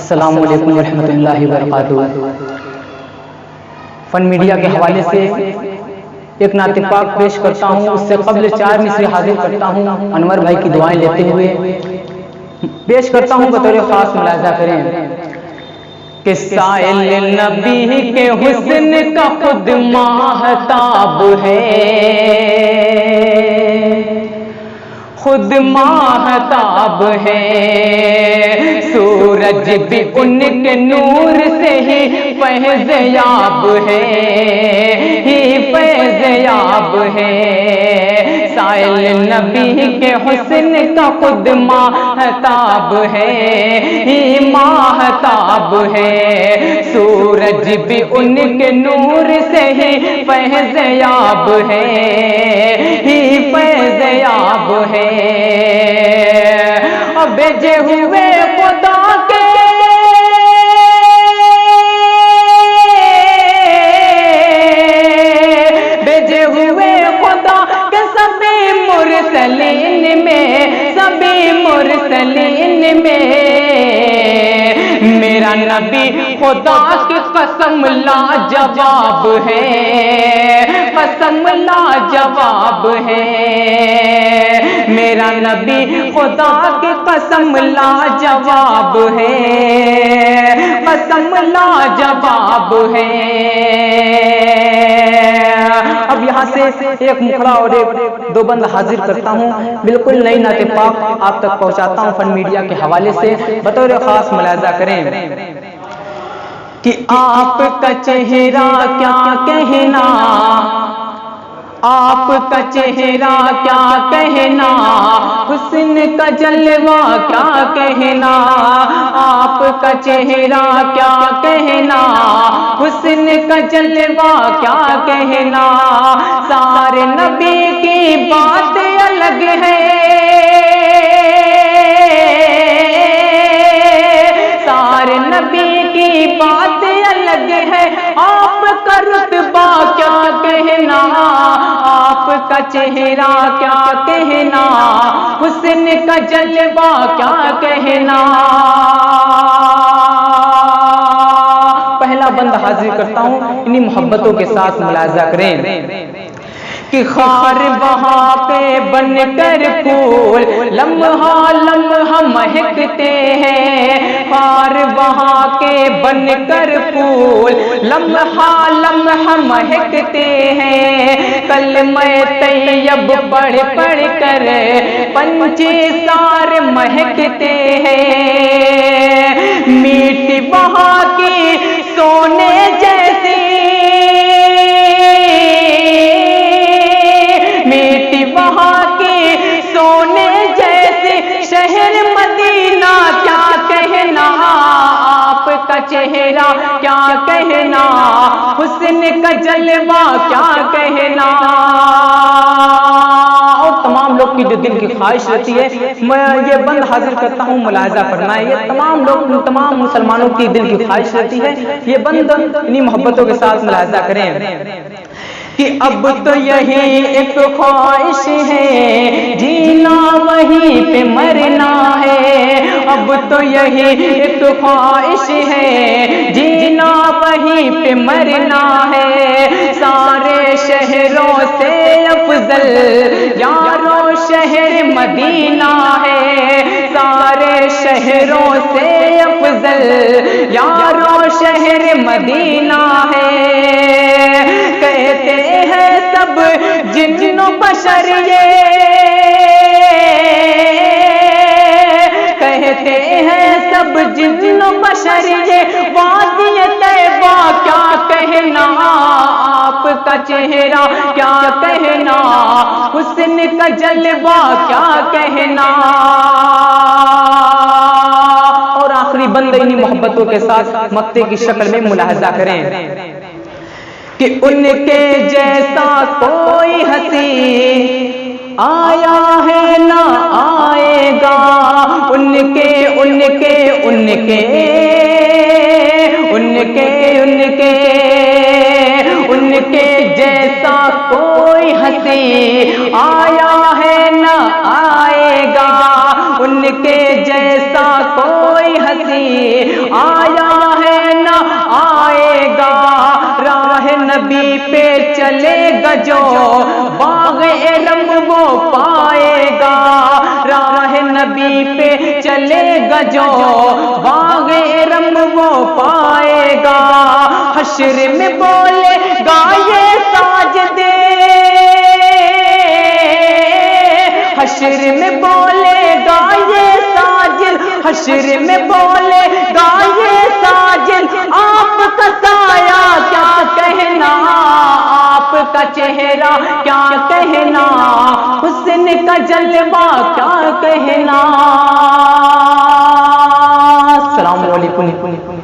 السلام علیکم ورحمۃ اللہ وبرکاتہ۔ فن میڈیا کے حوالے سے ایک نعت پاک پیش کرتا ہوں، اس سے قبل 4 مصرے حاضر کرتا ہوں، انور بھائی کی دعائیں لیتے ہوئے پیش کرتا ہوں، بطور خاص ملاحظہ کریں کہ سائل نبی کے حسن کا خود ماہتاب ہے، خود ماہتاب ہے، سورج بھی ان کے نور سے ہی فیض یاب ہے، ہی فیض یاب ہے۔ سائل نبی کے حسن کا خود ماہتاب ہے، ہی ماہتاب ہے، سورج بھی ان کے نور سے ہی فیض یاب ہے، ہی فیض یاب ہے۔ بھیجے ہوئے خدا کے بھیجے ہوئے خدا کے سبھی مرسلین میں، سبھی مرسلین میں میرا نبی خدا کی قسم لاجواب ہے، قسم لاجواب ہے، میرا نبی خدا کی قسم لاجواب ہے، قسم لاجواب ہے۔ اب یہاں سے ایک مکھڑا اور ایک دو بند حاضر کرتا ہوں، بالکل نئی نعت پاک آپ تک پہنچاتا ہوں فن میڈیا کے حوالے سے، بطور خاص ملاحظہ کریں کہ آپ کا چہرہ کیا کہنا، آپ کا چہرہ کیا کہنا، حسن کا جلوہ کیا کہنا، آپ کا چہرہ کیا کہنا، حسن کا جلوہ کیا کہنا، سارے نبی کی بات الگ ہے، سارے نبی کی بات الگ ہے، آپ کا رتبہ کیا کہنا، آپ کا چہرہ کیا کہنا، حسن کا جلوہ کیا کہنا۔ پہلا بند حاضر کرتا ہوں، انہی محبتوں کے ساتھ ملاحظہ کریں کہ خار وہاں پہ بن کر پھول لمحہ لمحہ مہکتے ہیں، خار وہاں کے بن کر پھول لمحہ لمحہ مہکتے ہیں، کلمہ طیب پڑھ پڑھ کر پنچے سار مہکتے ہیں، میٹھی وہاں کی سونے جیسی، میٹھی وہاں کی سونے جیسی شہر مدینہ کیا کہنا، آپ کا چہرہ کیا کہنا، حسن کا جلوہ کیا کہنا۔ اور تمام لوگ کی جو دل کی خواہش رہتی ہے، میں یہ بند حاضر کرتا ہوں، ملاحظہ فرمائیں، یہ تمام لوگ، تمام مسلمانوں کی دل کی خواہش رہتی ہے، یہ بند انہی محبتوں کے ساتھ ملاحظہ کریں کہ اب تو یہی ایک خواہش ہے، جینا وہیں پہ مرنا ہے، اب تو یہی ایک خواہش ہے، جینا وہیں پہ مرنا ہے، سارے شہروں سے افضل یارو شہر مدینہ ہے، سارے شہروں سے افضل یارو شہر مدینہ ہے، کہتے ہیں سب جن و بشر یہ، کہتے ہیں سب جن و بشر یہ، وادی طیبہ کیا کہنا، آپ کا چہرہ کیا کہنا، حسن کا جلوہ کیا کہنا۔ اور آخری بند انہی محبتوں کے ساتھ مقطع کی شکل میں ملاحظہ کریں کہ ان کے جیسا کوئی ہنسی آیا ہے نہ آئے گا، ان کے ان کے ان کے ان کے ان کے ان کے جیسا کوئی ہنسی آیا ہے نہ آئے گا، ان کے جیسا کوئی ہنسی نبی پہ چلے گا جو باغ علم وہ پائے گا، راہ نبی پہ چلے گا جو باغ علم وہ پائے گا، حشر میں بولے گا یہ ساجدے، حشر میں بولے گا یہ ساجد، حشر میں بولے گا یہ ساجد، آپ کا سایہ کیا کہنا، آپ کا چہرہ کیا کہنا، حسن کا جلوہ کیا کہنا۔ السلام علیکم۔